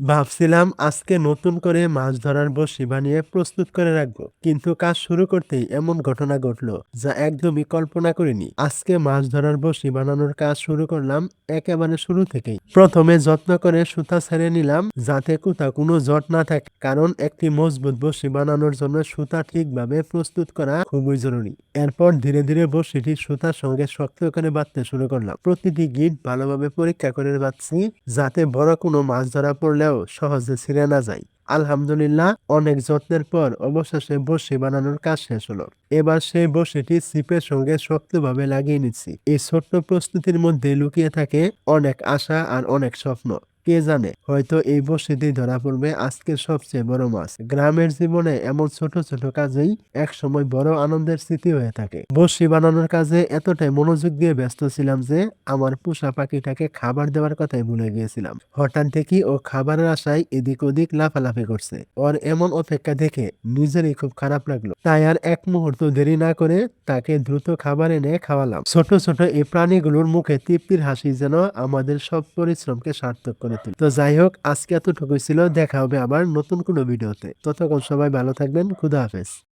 ভাবছিলাম আজকে নতুন করে মাছ ধরার বড়শি বানিয়ে প্রস্তুত করে রাখবো, কিন্তু কাজ শুরু করতেই এমন ঘটনা ঘটলো যা একদমই কল্পনা করিনি। আজকে মাছ ধরার বড়শি বানানোর কাজ শুরু করলাম একেবারে শুরু থেকেই। প্রথমে যত্ন করে সুতা ছেড়ে নিলাম যাতে কোথাও কোনো জট না থাকে, কারণ একটি মজবুত বড়শি বানানোর জন্য সুতা ঠিকভাবে প্রস্তুত করা খুবই জরুরি। এরপর ধীরে ধীরে বড়শিটি সুতার সঙ্গে শক্ত করে বাঁধতে শুরু করলাম। প্রতিটি গিঁট ভালোভাবে পরীক্ষা করে বাঁধছি যাতে বড় কোনো মাছ ধরা পড়লেও সহজে ছিঁড়ে না যায়। আলহামদুলিল্লাহ, অনেক যত্নের পর অবশেষে বড়শি বানানোর কাজ শেষ হলো। এবার সেই বড়শিটি ছিপের সঙ্গে শক্তভাবে লাগিয়ে নিচ্ছি। এই ছোট্ট প্রস্তুতির মধ্যে লুকিয়ে থাকে অনেক আশা আর অনেক স্বপ্ন। কে জানে, হয়তো এই বড়শিতেই ধরা পড়বে আজকের সবচেয়ে বড় মাছ। গ্রামের জীবনে এমন ছোট ছোট কাজেই একসময় বড় আনন্দের স্মৃতি হয়ে থাকে। বড়শি বানানোর কাজে এতটাই মনোযোগ দিয়ে ব্যস্ত ছিলাম যে আমার পোষা পাখিটাকে খাবার দেওয়ার কথাই ভুলে গিয়েছিলাম। হঠাৎ দেখি ও খাবারের আশায় এদিক ওদিক লাফালাফি করছে। ওর এমন অপেক্ষা দেখে নিজেরই খুব খারাপ লাগলো, তাই আর এক মুহূর্ত দেরি না করে তাকে দ্রুত খাবার এনে খাওয়ালাম। ছোট ছোট এই প্রাণীগুলোর মুখে তৃপ্তির হাসি যেন আমাদের সব পরিশ্রমকে সার্থক করে তোলে। তো যাই হোক, আজকে এতটুকুই ছিল। দেখা হবে আবার নতুন কোনো ভিডিওতে। ততক্ষণ সবাই ভালো থাকবেন। খুদা হাফেজ।